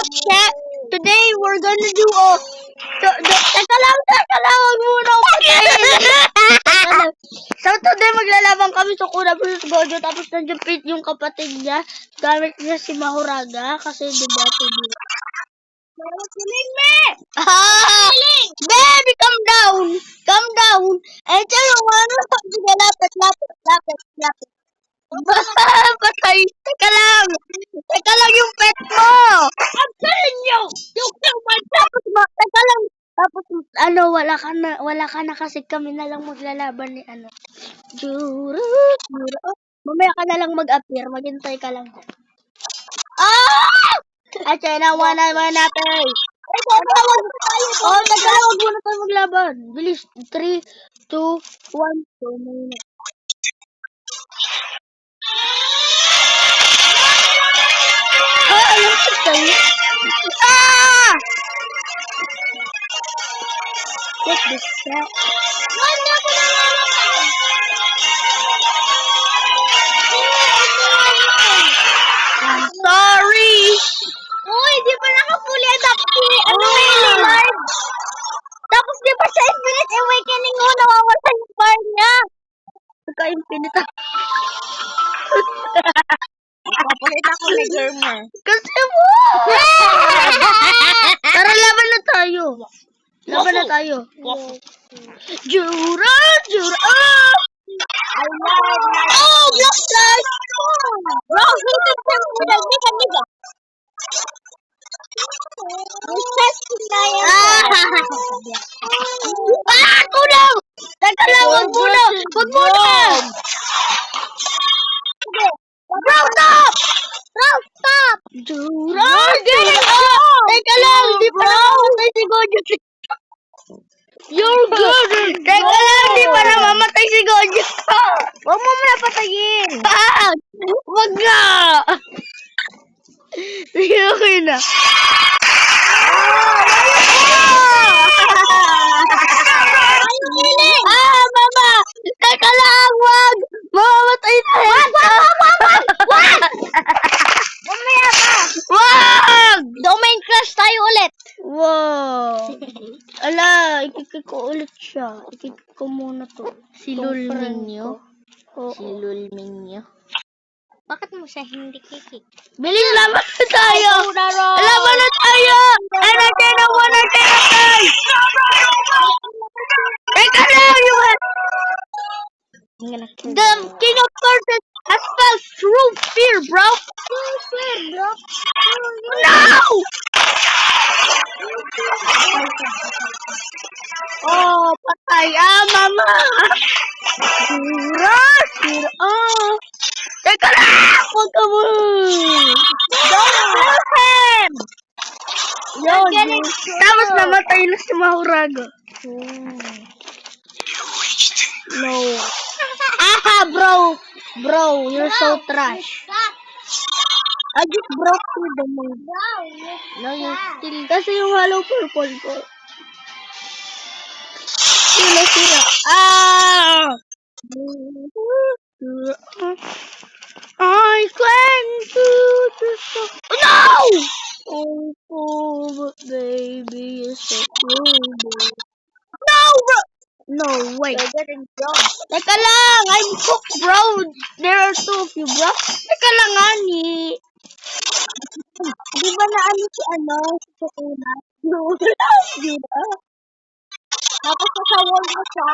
chat. Today we're gonna do teka lang, wag muna ako patayin. So today maglalaban kami sa Kuna versus Gojo, tapos nandiyan Pete yung kapatid niya. Gamit niya si Mahuraga kasi diba tuloy. Kiling me! Baby, calm down! Calm down! Eh, tayo, ano? Sige, lapit. Patay! Teka lang yung pet mo! I'm telling you! You kill my pet! Teka lang! Tapos, wala ka na kasi kami na lang maglalaban ni Juro. Mamaya ka na lang mag-appear, maghintay ka lang. At siya na natin. Teka lang, wag muna tayo maglaban. Bilis, 3, 2, 1, so muna. Alam ko tayo. Get this set. I'm sorry. Uy, di ba naka-fully adapt si Lillard? Tapos di ba sa Infinite Awakening mo, nawawala yung bar niya? Nagka-infinite ako. Papalit ako ni Germa. Kasi mo! Tara, laban na tayo. Jura! Oh, block guys! Bro, hated him with a nigga. Tulong! Teka lang, wag muna! Bro, stop! Jura! Teka lang, di pa namamatay si Gojo. You're good! Teka lang, di pa namamatay si Gojo. Huwag mo muna patayin. Wag nga! Sige, okay na. Mama! Teka lang, wag! Mamamatay na yan! Wag! Mamaya ka. Wag! Domain crash tayo ulit. Wow! Ala, ikikik ko ulit siya. Ikikik ko muna to. Si Itong friend Lulminyo? ko. Oo. Si Lulminyo? Bakit mo siya hindi kikik? Bilis, laban na tayo! Laban na tayo! Another time! Teka lang! The King of Curses has felt true fear, bro! No! Oh, patay! Mama! Sira! Teka lang! Huwag ka mo! Don't kill him! Yun. Tapos namatay na si Mahuraga. No. Bro, you're so trash. I just broke through the moon. No, you're still... Kasi yung hollow purple ko. Sira. I cling to the sun. No! Oh, but baby, you're so cruel. No, bro! No, wait. Teka lang, I'm cooked, bro. There are two of you, bro. Teka lang, Ani. Di ba na si si Kuna? Diba? Tapos nasa wall mo siya.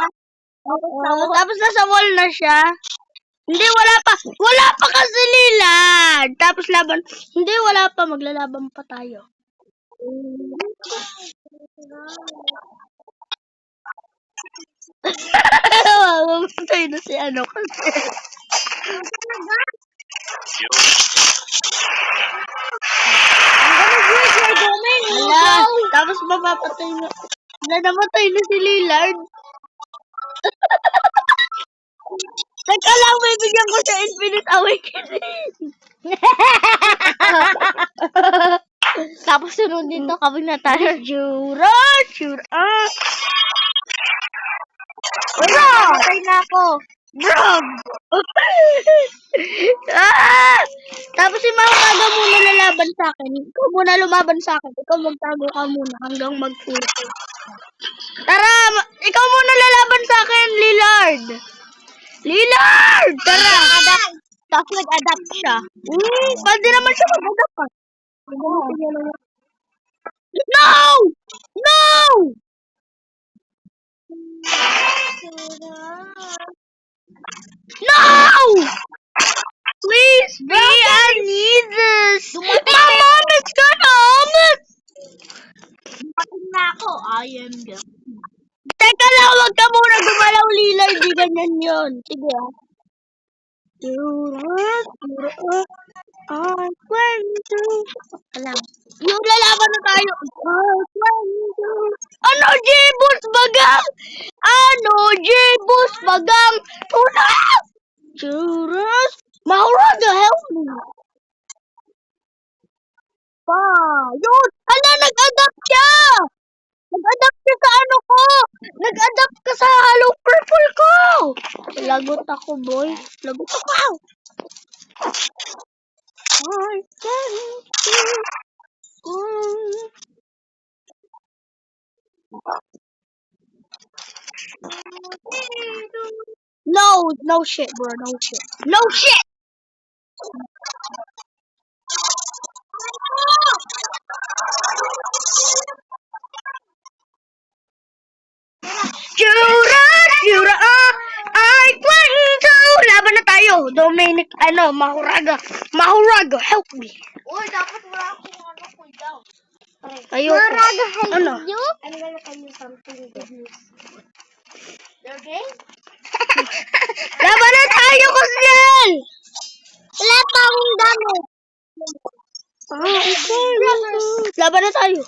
Tapos nasa wall na siya. Hindi, wala pa. Wala pa kasi Lillard. Tapos laban. Hindi, wala pa. Maglalaban pa tayo. Mamatay na si kasi. Wala. Tapos mapapatay na. Namatay na si Lillard. Teka lang, may bigyan ko sa Infinite Awakening. Tapos sunod dito, kami na tayo. Jura. Wala! Patay na ako. Bro! Ah! Tapos si Mahuraga muna lalaban sa akin. Ikaw muna lumaban sa akin. Ikaw magtago ka muna hanggang mag-ulti. Tara! Ikaw muna lalaban sa akin, Lillard! Lillard! Tara! Tapos nag-adapt siya. Pwede naman siya mag-adapt pa. No! No! No! Please, B, I need this. My mom is gonna almost. Dumating na ako. I am the... Teka lang, wag ka muna gumalaw, Lila. Hindi ganyan yun. Sige, ah. Alam. Yung lalaban na tayo. Ano, J-Boss Bagang? Ano, J-Boss Bagang? Tulak! Churros! Mahuraga, help me! Pa! Yun! Hala, nag-adapt siya! Nag-adapt siya sa ano ko! Nag-adapt ka sa Hello Purple ko! Lagot ako, boy. Lagot ako! I can't No shit, bro. No shit. No shit! Jura, I want to! Laban na tayo. Dominic, Mahuraga. Mahuraga, help me. Uy, dapat wala akong ano ko down. Ayoko. Mahuraga, help Ano? you? I'm gonna tell you something good news. Okay? Laban na tayo, Kusnel! Wala pa akong gamit. Laban na tayo.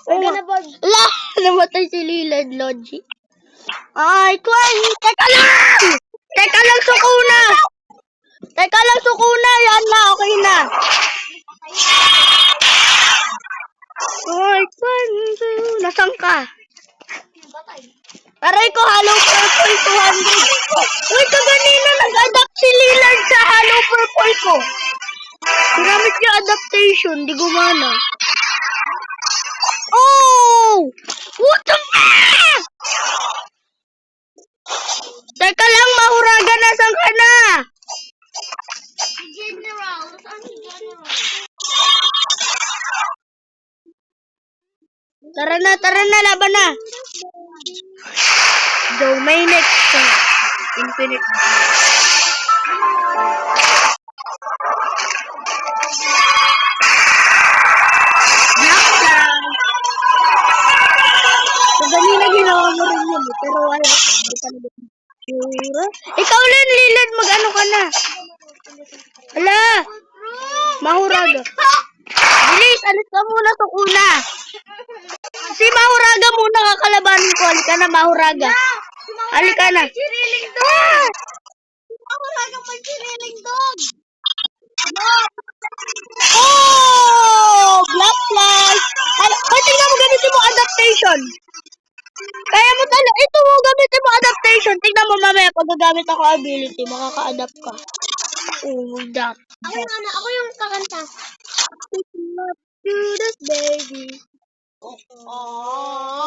La! Namatay si Lilad, Logi. Ay, Kwan! Teka lang! Teka lang, Sukuna! Teka lang, Sukuna! Yan na, okay na. Ay, Kwan! Nasaan ka? Aray ko, Hello Purple 200. Uy, kaganina nag-adapt si Lillard sa Hello Purple ko. Ginamit niya adaptation, di gumana. Oh! What the fuck? Teka lang, Mahuraga, nasan ka na? General, saan si General? Tara na, laban na. Dominic Infinite. Ganina ginawa mo rin yun, pero wala. Ikaw lang, Lilad, mag-ano ka na. Hala, Mahuraga. Bilis, alis ka muna, Sukuna. Si Mahuraga muna kakalabanin ko. Halika na, Mahuraga. Halika na. Mahuraga pa siniling dog. Oh! Black Flash! Tingnan mo, gamitin mo adaptation. Kaya mo talaga, ito mo, gamitin mo adaptation. Tingnan mo mamaya, pag gagamit ako ability, makaka-adapt ka. Oh, that. Ako yung kakanta. Judas baby.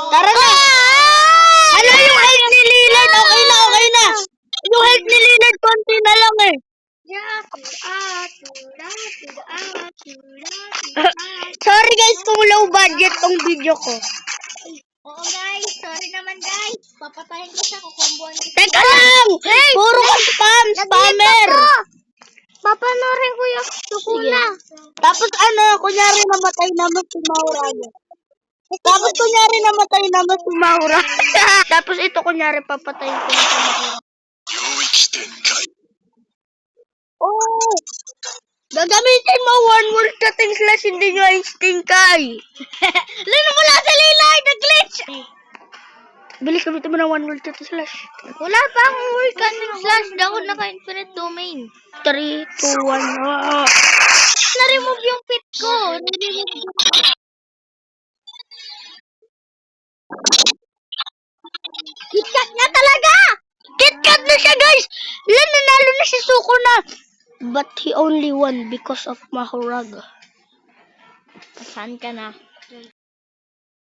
Tara na! Hala, yung head ni Lillard, okay na. Yung head ni Lillard, konti na lang eh. Sorry guys kung low budget tong video ko. Oo guys, sorry naman guys. Papatayin ko siya, kukumbuhan ko. Teka lang! Puro ka spammer! Papanorin ko yung Sukuna. Tapos kunyari namatay naman si Mahuraga. Tapos ito kunyari papatayin ko na si Mahuraga. Oh! Gagamitin mo one word cutting slash hindi nyo instinct kay. Lino mo lang sa Lillard, nag-glitch. Bilis gamitin mo ng one word cutting slash. Wala pa akong word cutting slash. Di ako naka-infinite domain. 3, 2, 1. Na-remove yung pit ko. KitKat na talaga! KitKat na siya, guys! Nanalo na si Suko na. But he only won because of Mahuraga. Saan ka na?